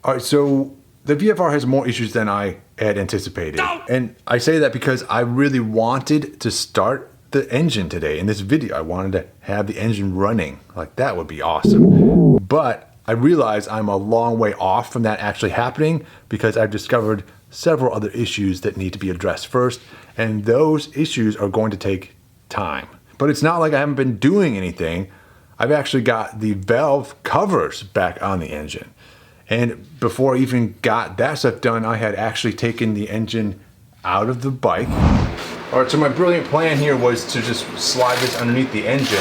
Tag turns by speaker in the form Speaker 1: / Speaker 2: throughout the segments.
Speaker 1: All right, so the VFR has more issues than I had anticipated. No! And I say that because I really wanted to start the engine today. In this video, I wanted to have the engine running. Like, that would be awesome. But I realize I'm a long way off from that actually happening because I've discovered several other issues that need to be addressed first. And those issues are going to take time. But it's not like I haven't been doing anything. I've actually got the valve covers back on the engine. And before I even got that stuff done, I had actually taken the engine out of the bike. All right, so my brilliant plan here was to just slide this underneath the engine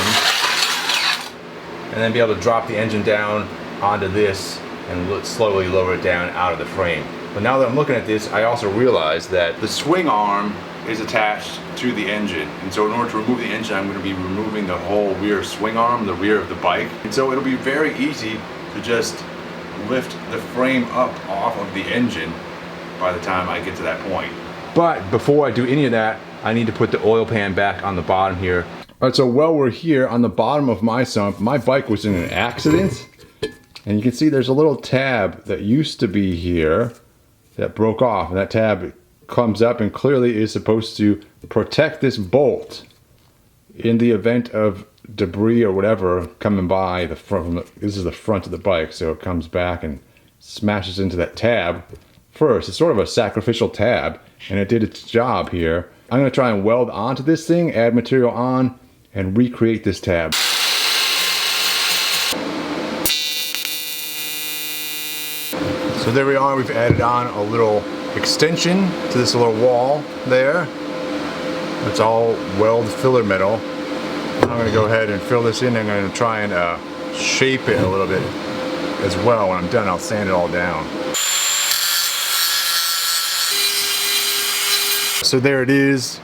Speaker 1: and then be able to drop the engine down onto this and slowly lower it down out of the frame. But now that I'm looking at this, I also realize that the swing arm is attached to the engine. And so in order to remove the engine, I'm going to be removing the whole rear swing arm, the rear of the bike. And so it'll be very easy to just lift the frame up off of the engine by the time I get to that point. But before I do any of that, I need to put the oil pan back on the bottom here. All right, so while we're here on the bottom of my sump, my bike was in an accident. And you can see there's a little tab that used to be here that broke off. And that tab comes up and clearly is supposed to protect this bolt in the event of debris or whatever coming by the front. This is the front of the bike, so it comes back and smashes into that tab first. It's sort of a sacrificial tab, and it did its job here. I'm going to try and weld onto this thing, add material on, and recreate this tab. So there we are. We've added on a little extension to this little wall there. It's all weld filler metal. I'm going to go ahead and fill this in. I'm going to try and shape it a little bit as well. When I'm done, I'll sand it all down. So there it is,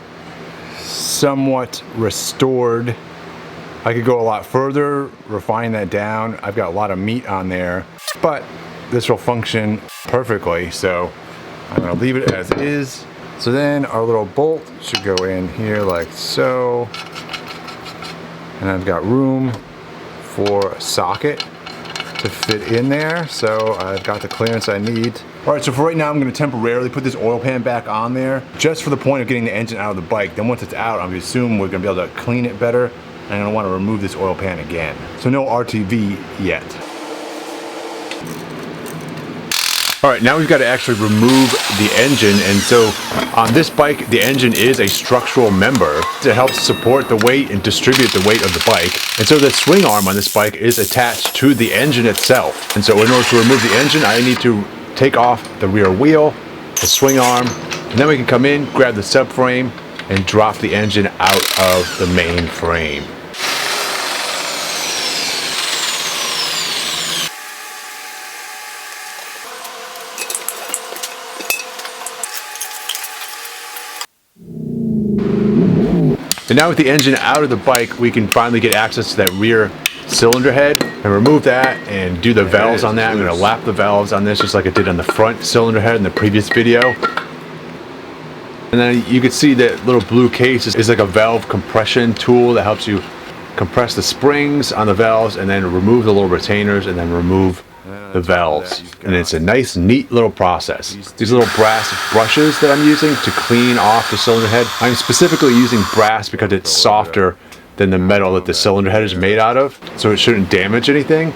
Speaker 1: somewhat restored. I could go a lot further, refine that down. I've got a lot of meat on there, but this will function perfectly. So I'm going to leave it as is. So then our little bolt should go in here like so. And I've got room for a socket to fit in there, so I've got the clearance I need. All right, so for right now, I'm going to temporarily put this oil pan back on there, just for the point of getting the engine out of the bike. Then once it's out, I assume we're going to be able to clean it better, and I'm going to want to remove this oil pan again. So no RTV yet. All right, now we've got to actually remove the engine, and so on this bike, the engine is a structural member to help support the weight and distribute the weight of the bike. And so the swing arm on this bike is attached to the engine itself. And so in order to remove the engine, I need to take off the rear wheel, the swing arm, and then we can come in, grab the subframe, and drop the engine out of the main frame. And now with the engine out of the bike, we can finally get access to that rear cylinder head and remove that and do the valves on that. I'm going to lap the valves on this just like I did on the front cylinder head in the previous video. And then you can see that little blue case is like a valve compression tool that helps you compress the springs on the valves and then remove the little retainers and then remove the valves. And it's a nice, neat little process. These little brass brushes that I'm using to clean off the cylinder head. I'm specifically using brass because it's softer than the metal that the cylinder head is made out of, so it shouldn't damage anything.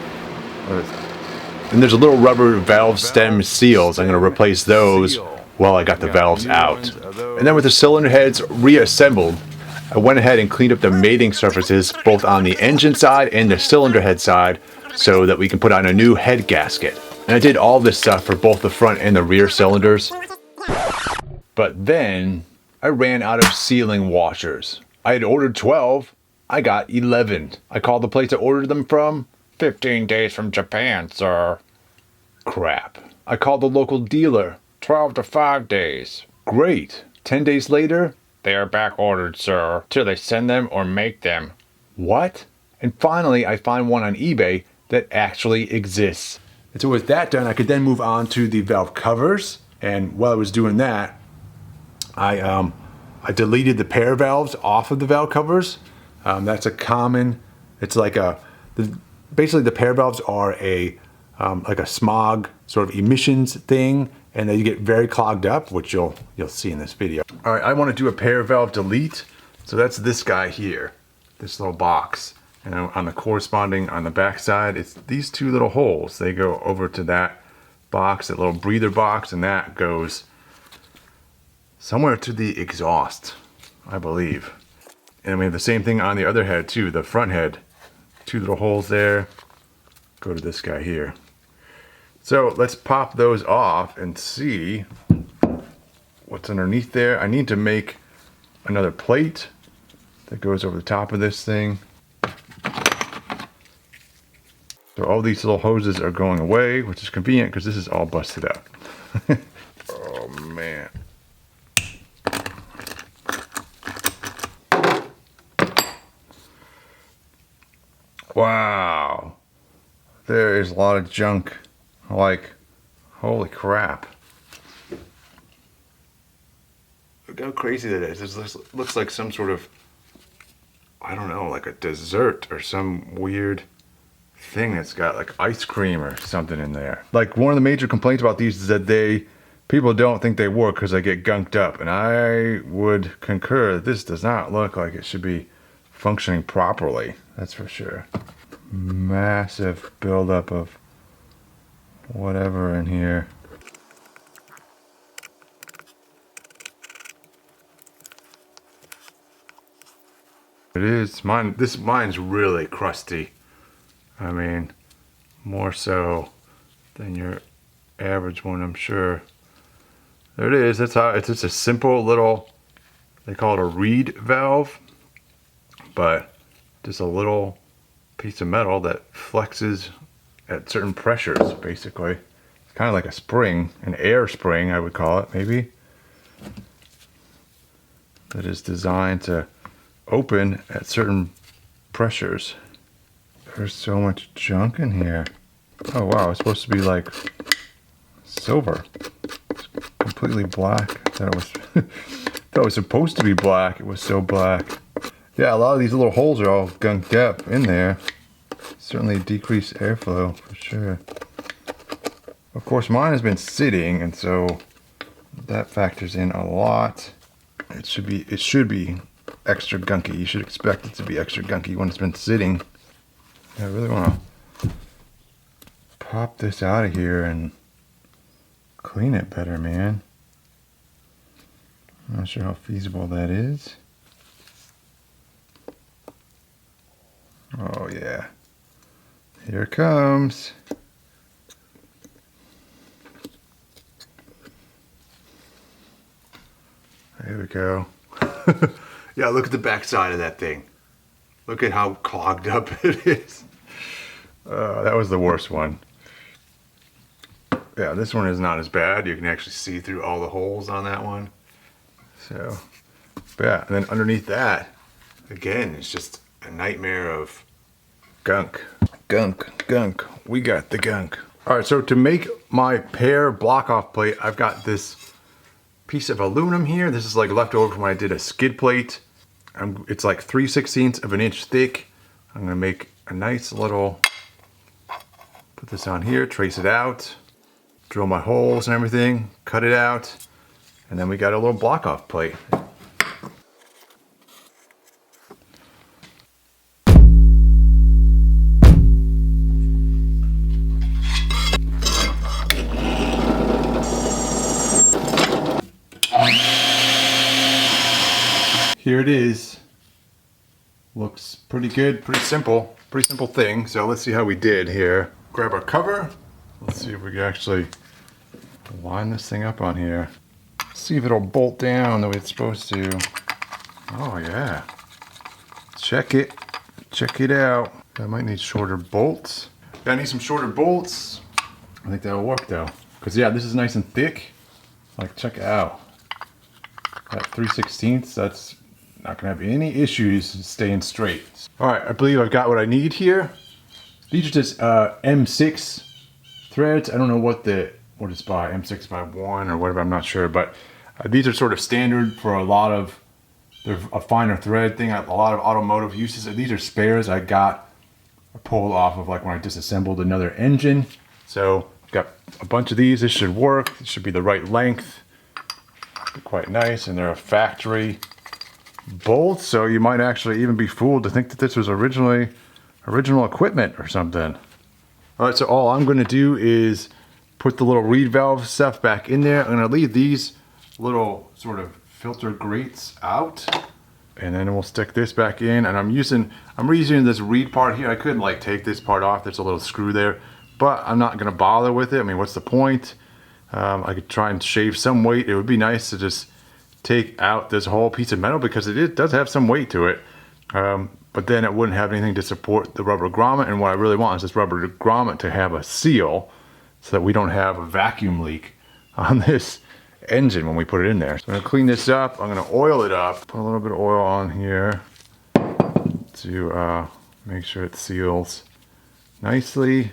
Speaker 1: And there's a little rubber valve stem seals. I'm going to replace those while I got the valves out. And then with the cylinder heads reassembled, I went ahead and cleaned up the mating surfaces both on the engine side and the cylinder head side so that we can put on a new head gasket. And I did all this stuff for both the front and the rear cylinders. But then I ran out of sealing washers. I had ordered 12. I got 11. I called the place I ordered them from. 15 days from Japan, sir. Crap. I called the local dealer. 12 to 5 days. Great. 10 days later, they are back ordered, sir, till they send them or make them. What? And finally, I find one on eBay that actually exists. And so with that done, I could then move on to the valve covers. And while I was doing that, I deleted the pair valves off of the valve covers. That's a common, it's like basically the pair valves are like a smog sort of emissions thing, and they get very clogged up, which you'll see in this video. All right, I want to do a pair valve delete. So that's this guy here, this little box. And on the corresponding, on the back side, it's these two little holes. They go over to that box, that little breather box, and that goes somewhere to the exhaust, I believe. And we have the same thing on the other head too, the front head. Two little holes there, go to this guy here. So let's pop those off and see what's underneath there. I need to make another plate that goes over the top of this thing. So all these little hoses are going away, which is convenient because this is all busted out. Oh man. Wow. There is a lot of junk. Like, holy crap. Look how crazy that is. This looks like some sort of, I don't know, like a dessert or some weird thing that's got like ice cream or something in there. Like, one of the major complaints about these is that people don't think they work because they get gunked up. And I would concur that this does not look like it should be functioning properly. That's for sure. Massive buildup of whatever in here. It is mine. Mine's really crusty. I mean, more so than your average one, I'm sure. There it is. That's how it's just a simple little, they call it a reed valve, but just a little piece of metal that flexes at certain pressures, basically. It's kind of like a spring, an air spring, I would call it, maybe. That is designed to open at certain pressures. There's so much junk in here. Oh wow, it's supposed to be like silver. It's completely black. I thought it was supposed to be black. It was so black. Yeah, a lot of these little holes are all gunked up in there. Certainly decreased airflow for sure. Of course, mine has been sitting, and so that factors in a lot. It should be extra gunky. You should expect it to be extra gunky when it's been sitting. I really want to pop this out of here and clean it better, man. I'm not sure how feasible that is. Oh yeah. Here it comes. There we go. Yeah, look at the back side of that thing. Look at how clogged up it is. That was the worst one. Yeah, this one is not as bad. You can actually see through all the holes on that one. So, yeah, and then underneath that, again, it's just a nightmare of gunk. Gunk. We got the gunk. All right, so to make my pair block-off plate, I've got this piece of aluminum here. This is like left over from when I did a skid plate. It's like 3/16 of an inch thick. I'm gonna make a nice little, put this on here, trace it out, drill my holes and everything, cut it out, and then we got a little block-off plate. Here it is. Looks pretty good, pretty simple thing. So let's see how we did here. Grab our cover. Let's see if we can actually line this thing up on here. See if it'll bolt down the way it's supposed to. Oh yeah. Check it out. I might need shorter bolts. I need some shorter bolts. I think that'll work though. Cause yeah, this is nice and thick. Like check it out. At 3/16, that's not gonna have any issues staying straight. All right, I believe I've got what I need here. These are just M6 threads. I don't know what it's by, M6 by 1 or whatever, I'm not sure, but these are sort of standard for a lot of, they're a finer thread thing, a lot of automotive uses. These are spares I got pulled off of like when I disassembled another engine. So Got a bunch of these. This should work. This should be the right length. Be quite nice, and they're a factory bolt, so you might actually even be fooled to think that this was original equipment or something. All right, so all I'm going to do is put the little reed valve stuff back in there. I'm going to leave these little sort of filter grates out, and then we'll stick this back in. And I'm reusing this reed part here. I could like take this part off. There's a little screw there, but I'm not going to bother with it. I mean, what's the point? I could try and shave some weight. It would be nice to just take out this whole piece of metal because it does have some weight to it. But then it wouldn't have anything to support the rubber grommet. And what I really want is this rubber grommet to have a seal so that we don't have a vacuum leak on this engine when we put it in there. So I'm gonna clean this up. I'm gonna oil it up. Put a little bit of oil on here to make sure it seals nicely.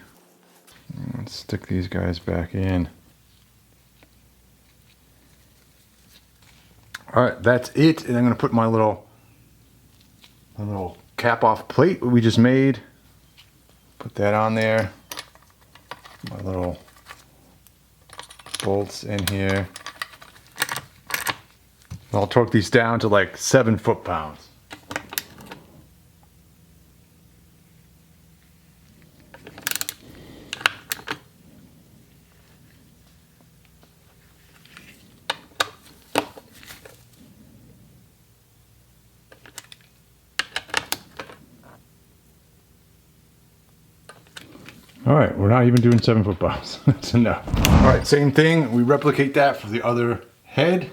Speaker 1: Let's stick these guys back in. All right, that's it. And I'm gonna put my little cap off plate we just made. Put that on there. My little bolts in here. I'll torque these down to like 7 foot-pounds. All right, we're not even doing 7 foot-pounds. That's enough. All right, same thing. We replicate that for the other head.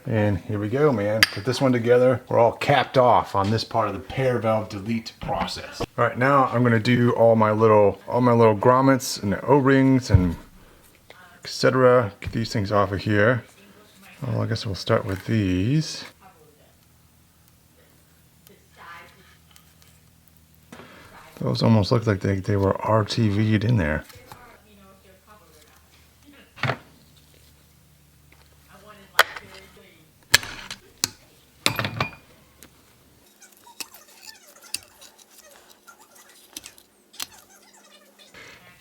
Speaker 1: And here we go, man. Put this one together. We're all capped off on this part of the pair valve delete process. All right, now I'm gonna do all my little grommets and the O-rings and etc. Get these things off of here. Well, I guess we'll start with these. Those almost look like they were RTV'd in there.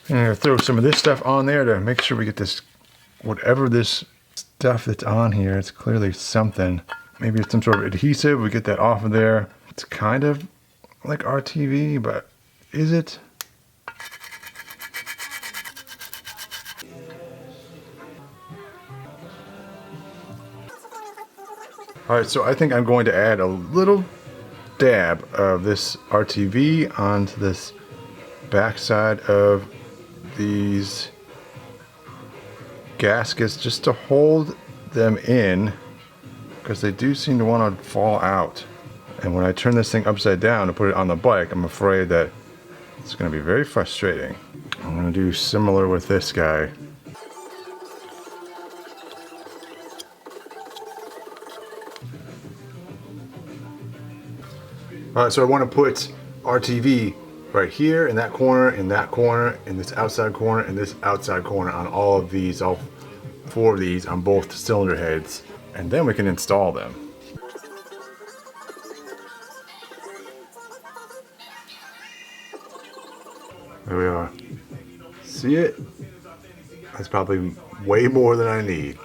Speaker 1: And I'm gonna throw some of this stuff on there to make sure we get this, whatever this stuff that's on here, it's clearly something. Maybe it's some sort of adhesive. We get that off of there. It's kind of like RTV, but is it? All right, so I think I'm going to add a little dab of this RTV onto this backside of these gaskets just to hold them in, because they do seem to want to fall out. And when I turn this thing upside down to put it on the bike, I'm afraid that it's going to be very frustrating. I'm going to do similar with this guy. All right, so I want to put RTV right here in that corner, in this outside corner, and this outside corner on all of these, all 4 of these on both cylinder heads, and then we can install them. There we are. See it? That's probably way more than I need.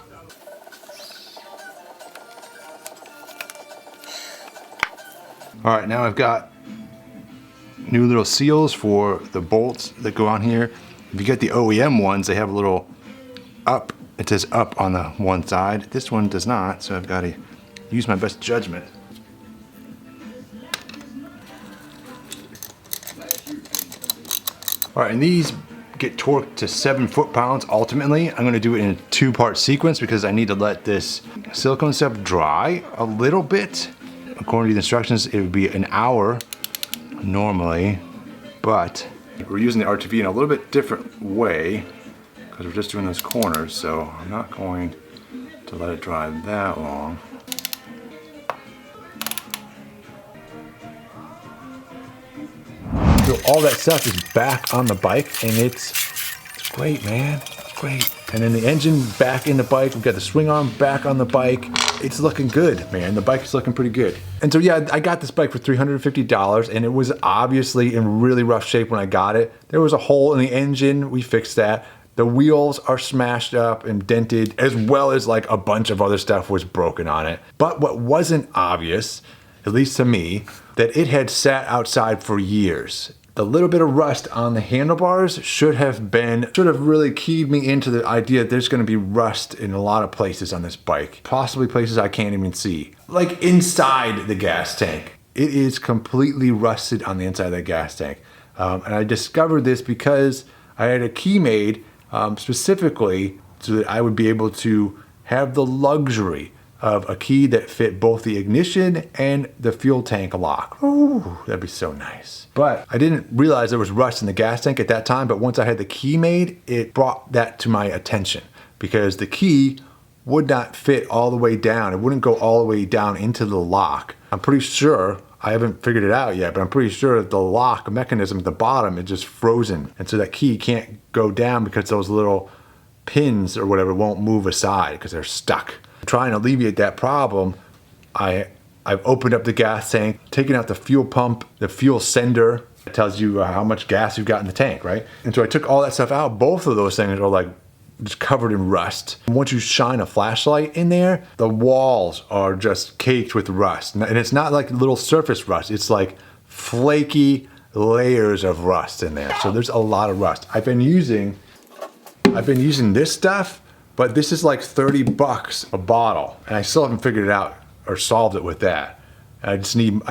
Speaker 1: All right, now I've got new little seals for the bolts that go on here. If you get the OEM ones, they have a little up. It says up on the one side. This one does not, so I've got to use my best judgment. All right, and these get torqued to 7 foot-pounds ultimately. I'm gonna do it in a 2-part sequence because I need to let this silicone stuff dry a little bit. According to the instructions, it would be an hour normally, but we're using the RTV in a little bit different way because we're just doing those corners, so I'm not going to let it dry that long. So all that stuff is back on the bike, and it's great, man. It's great. And then the engine back in the bike. We've got the swing arm back on the bike. It's looking good, man. The bike is looking pretty good. And so yeah, I got this bike for $350, and it was obviously in really rough shape when I got it. There was a hole in the engine. We fixed that. The wheels are smashed up and dented, as well as like a bunch of other stuff was broken on it. But what wasn't obvious, at least to me, that it had sat outside for years. The little bit of rust on the handlebars should have really keyed me into the idea that there's going to be rust in a lot of places on this bike. Possibly places I can't even see. Like inside the gas tank. It is completely rusted on the inside of the gas tank. And I discovered this because I had a key made specifically so that I would be able to have the luxury of a key that fit both the ignition and the fuel tank lock. Ooh, that'd be so nice. But I didn't realize there was rust in the gas tank at that time, but once I had the key made, it brought that to my attention because the key would not fit all the way down. It wouldn't go all the way down into the lock. I'm pretty sure, I haven't figured it out yet, but I'm pretty sure that the lock mechanism at the bottom is just frozen. And so that key can't go down because those little pins or whatever won't move aside because they're stuck. Trying to alleviate that problem, I've opened up the gas tank, taken out the fuel pump, the fuel sender. It tells you how much gas you've got in the tank, right? And so I took all that stuff out. Both of those things are like just covered in rust. And once you shine a flashlight in there, the walls are just caked with rust. And it's not like little surface rust. It's like flaky layers of rust in there. So there's a lot of rust. I've been using this stuff, but this is like $30 a bottle, and I still haven't figured it out or solved it with that. I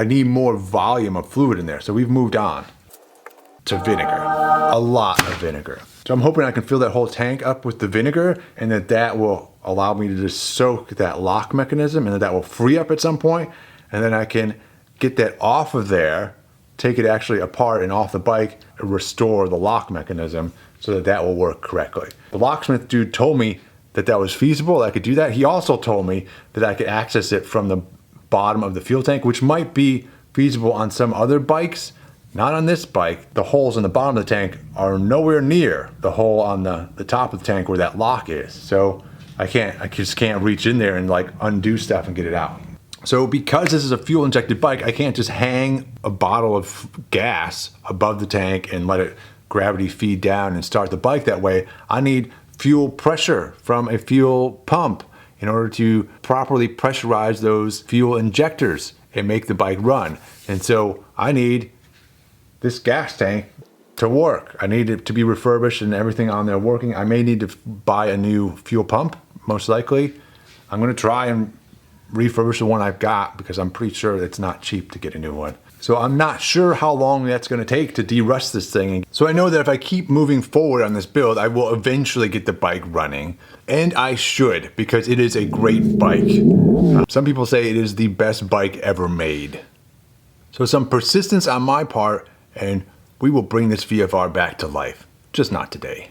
Speaker 1: need more volume of fluid in there. So we've moved on to vinegar, a lot of vinegar. So I'm hoping I can fill that whole tank up with the vinegar, and that will allow me to just soak that lock mechanism, and that will free up at some point, and then I can get that off of there, take it actually apart and off the bike, and restore the lock mechanism so that will work correctly. The locksmith dude told me that was feasible, that I could do that. He also told me that I could access it from the bottom of the fuel tank, which might be feasible on some other bikes. Not on this bike. The holes in the bottom of the tank are nowhere near the hole on the top of the tank where that lock is. So I just can't reach in there and like undo stuff and get it out. So because this is a fuel injected bike, I can't just hang a bottle of gas above the tank and let it gravity feed down and start the bike that way. I need fuel pressure from a fuel pump in order to properly pressurize those fuel injectors and make the bike run. And so I need this gas tank to work. I need it to be refurbished and everything on there working. I may need to buy a new fuel pump, most likely. I'm going to try and refurbish the one I've got because I'm pretty sure it's not cheap to get a new one. So I'm not sure how long that's going to take to de-rust this thing. So I know that if I keep moving forward on this build, I will eventually get the bike running. And I should, because it is a great bike. Some people say it is the best bike ever made. So some persistence on my part, and we will bring this VFR back to life. Just not today.